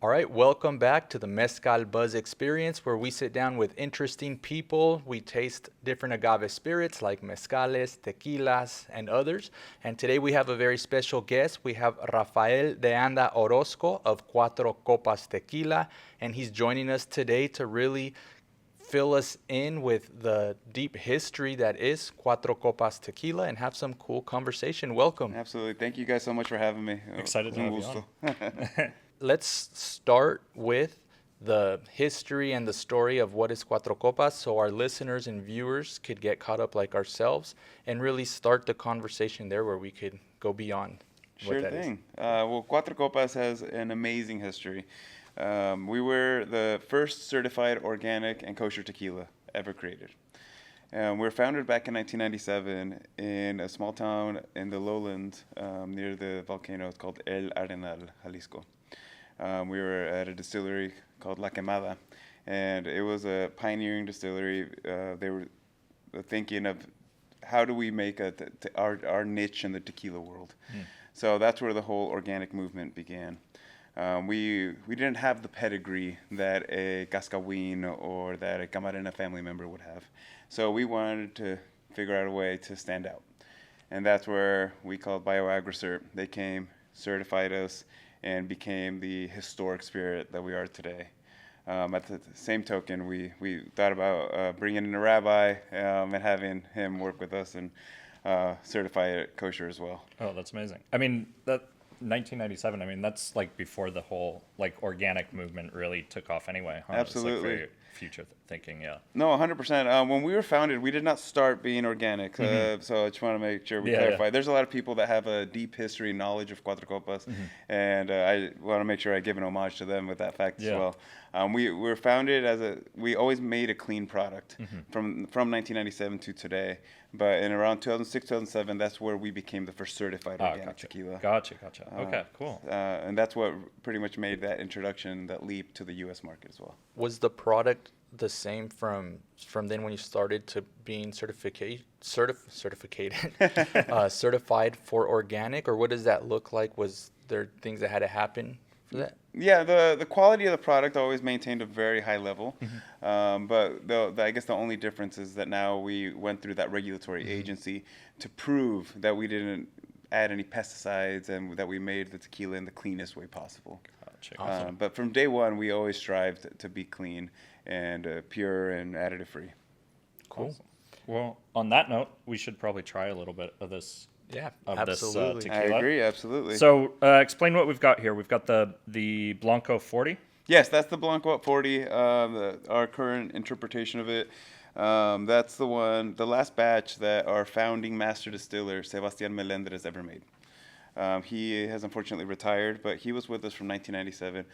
All right, welcome back to the Mezcal Buzz Experience, where we sit down with interesting people. We taste different agave spirits like mezcales, tequilas, and others. And today we have a very special guest. We have Rafael De Anda Orozco of Cuatro Copas Tequila, and he's joining us today to really fill us in with the deep history that is Cuatro Copas Tequila and have some cool conversation. Welcome. Absolutely. Thank you guys so much for having me. Excited to have you on. Let's start with the history and the story of what is Cuatro Copas so our listeners and viewers could get caught up like ourselves and really start the conversation there where we could go beyond Sure what that thing. Well, Cuatro Copas has an amazing history. We were the first certified organic and kosher tequila ever created. We were founded back in 1997 in a small town in the lowlands near the volcano. It's called El Arenal, Jalisco. We were at a distillery called La Quemada, and it was a pioneering distillery. They were thinking of how do we make our niche in the tequila world. So that's where the whole organic movement began. We didn't have the pedigree that a Cascawin or that a Camarena family member would have. So we wanted to figure out a way to stand out. And that's where we called BioAgriCert. They came, certified us, and became the historic spirit that we are today. At the same token, we thought about bringing in a rabbi and having him work with us and certify it kosher as well. Oh, that's amazing. I mean, that 1997, I mean, that's like before the whole like organic movement really took off anyway. Huh? Absolutely. It's like very future thinking, yeah. No, 100%. When we were founded, we did not start being organic. So I just want to make sure we clarify. There's a lot of people that have a deep history and knowledge of Cuatro Copas, and I want to make sure I give an homage to them with that fact as well. We were founded we always made a clean product from 1997 to today. But in around 2006, 2007, that's where we became the first certified organic tequila. Gotcha. Okay, cool. And that's what pretty much made that introduction, that leap to the U.S. market as well. Was the product the same from then when you started to being certified for organic, or what does that look like? Was there things that had to happen for that? Yeah, the quality of the product always maintained a very high level, but I guess the only difference is that now we went through that regulatory agency to prove that we didn't add any pesticides and that we made the tequila in the cleanest way possible. Gotcha. Awesome. But from day one, we always strived to be clean and pure and additive free. Cool. Awesome. Well, on that note, we should probably try a little bit of this. Yeah, of absolutely. This I tequila. agree, absolutely. So explain what we've got here. We've got the Blanco 40. Yes, that's the Blanco 40, our current interpretation of it. That's the last batch that our founding master distiller, Sebastian Melendres, ever made. He has unfortunately retired, but he was with us from 1997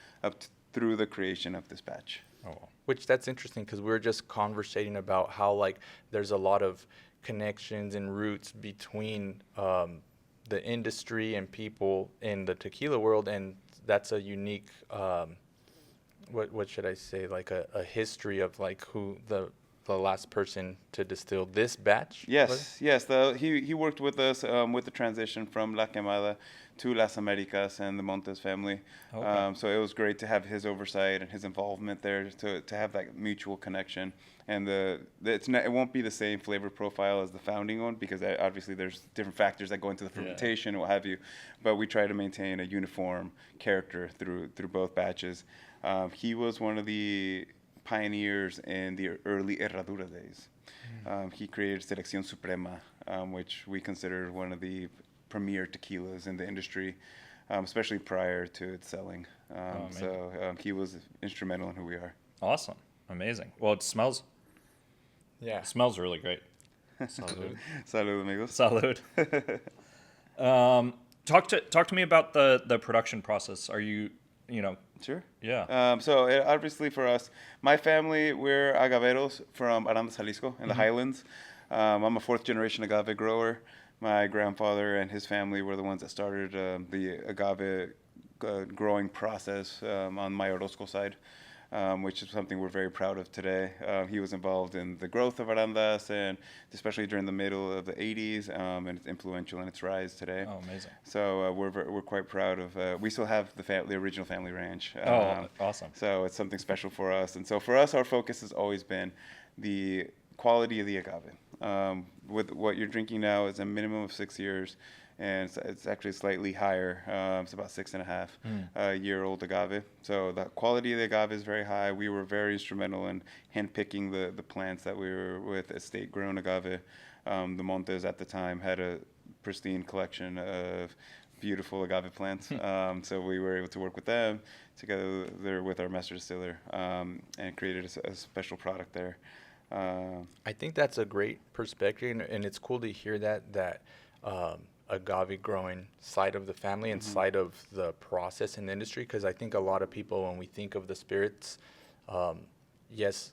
through the creation of this batch. Oh. Which that's interesting because we were just conversating about how like there's a lot of connections and roots between the industry and people in the tequila world, and that's a unique what should I say, like a history of like who the last person to distill this batch was? Yes. He worked with us with the transition from La Quemada to Las Americas and the Montes family. Okay. So it was great to have his oversight and his involvement there to have that mutual connection. And it won't be the same flavor profile as the founding one because obviously there's different factors that go into the fermentation and what have you. But we try to maintain a uniform character through both batches. He was one of the pioneers in the early Herradura days. He created Selección Suprema, which we consider one of the premier tequilas in the industry, especially prior to its selling. So he was instrumental in who we are. Awesome. Amazing. Well, it smells really great. Salud. Salud, amigos. Salud. Talk to me about the production process. Are you Sure. Yeah. So obviously for us, my family, we're agaveros from Arandas, Jalisco, in the Highlands. I'm a fourth generation agave grower. My grandfather and his family were the ones that started the agave growing process on my Orozco side. which is something we're very proud of today. He was involved in the growth of Arandas, and especially during the middle of the 80s, and it's influential in its rise today. Oh, amazing. So we're quite proud of. We still have the original family ranch. Awesome. So it's something special for us. And so for us, our focus has always been the quality of the agave. With what you're drinking now is a minimum of 6 years, and it's actually slightly higher. It's about 6.5 year old agave. So the quality of the agave is very high. We were very instrumental in handpicking the plants that we were with estate grown agave. The Montes at the time had a pristine collection of beautiful agave plants. So we were able to work with them together with our master distiller, and created a special product there. I think that's a great perspective, and it's cool to hear that agave growing side of the family and side of the process in the industry, because I think a lot of people, when we think of the spirits, yes,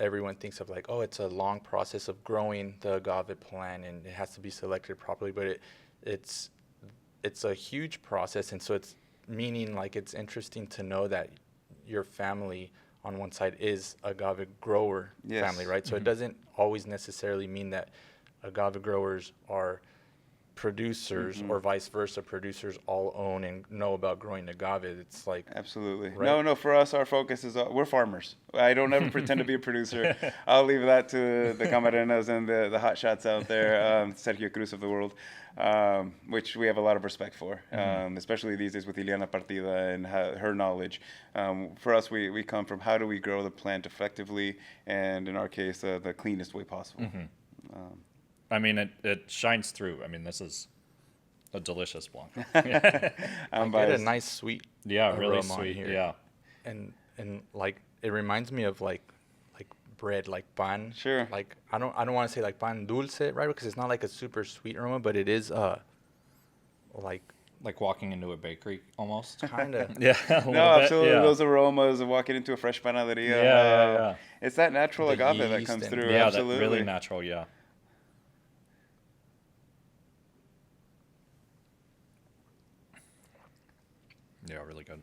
everyone thinks of like, oh, it's a long process of growing the agave plant and it has to be selected properly, but it's a huge process. And so it's meaning like it's interesting to know that your family on one side is agave grower family, right? So it doesn't always necessarily mean that agave growers are producers or vice versa. Producers all own and know about growing agave. It's like absolutely right? No. For us, our focus is we're farmers. I don't ever pretend to be a producer. I'll leave that to the Camarenas and the hot shots out there, Sergio Cruz of the world, which we have a lot of respect for, especially these days with Iliana Partida and her knowledge. For us, we come from how do we grow the plant effectively, and in our case, the cleanest way possible. I mean, it shines through. I mean, this is a delicious Blanco. I'm I get biased. a nice sweet Yeah, really aroma on sweet. here. Yeah. And like it reminds me of like bread, like pan. Sure. Like I don't want to say like pan dulce, right? Because it's not like a super sweet aroma, but it is Like walking into a bakery almost. kind of. Yeah. No, absolutely. Those aromas of walking into a fresh panaderia. Yeah. It's that natural The agave that yeast comes and- through. Yeah, absolutely. that really natural. Yeah. Yeah, really good.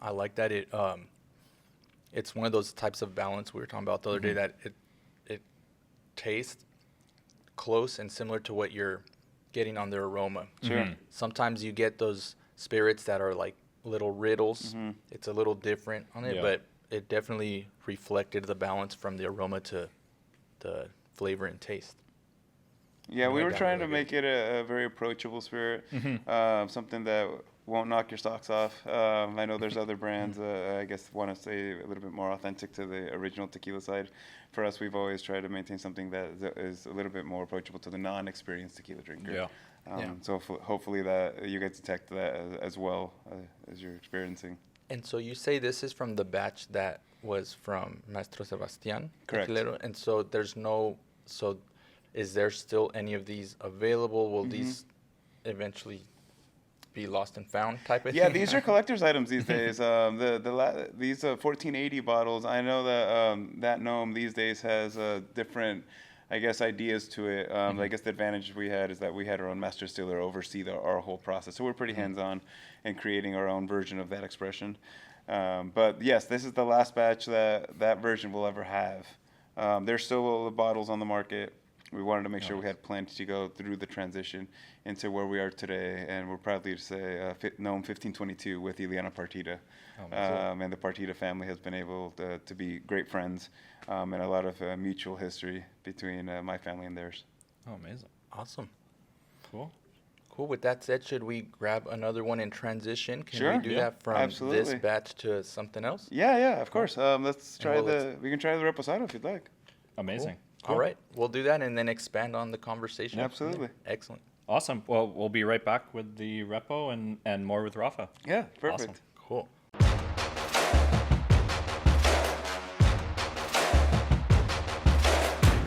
I like that it's one of those types of balance we were talking about the other day, that it tastes close and similar to what you're getting on the aroma. Sure. Sometimes you get those spirits that are like little riddles. It's a little different on it, Yeah. but it definitely reflected the balance from the aroma to the flavor and taste. Yeah, we made were that trying to really make it a very approachable spirit, something that won't knock your socks off. I know there's other brands, I guess, want to say a little bit more authentic to the original tequila side. For us, we've always tried to maintain something that is a little bit more approachable to the non-experienced tequila drinker. Yeah. So hopefully that you guys detect that as well as you're experiencing. And so you say this is from the batch that was from Master Sebastian? Correct. Tequilero, and so is there still any of these available? Will these eventually be lost and found type of Yeah, thing? these are collector's items these days. These 1480 bottles. I know that that gnome these days has different, I guess, ideas to it. I guess the advantage we had is that we had our own master distiller oversee our whole process, so we're pretty hands-on in creating our own version of that expression. But yes, this is the last batch that version will ever have. There's still bottles on the market. We wanted to make sure we had plenty to go through the transition into where we are today, and we're proudly to say gnome 1522 with Iliana Partida. And the Partida family has been able to be great friends, and a lot of mutual history between my family and theirs. Oh, amazing. Awesome. Cool. Cool. With that said, should we grab another one in transition? Can Sure. we do Yeah, that from absolutely. this batch to something else? Yeah, of course. Let's try well, we can try the reposado if you'd like. Amazing. All right. We'll do that and then expand on the conversation. Absolutely. Excellent. Awesome. Well, we'll be right back with the repo and more with Rafa. Yeah, perfect. Awesome. Cool.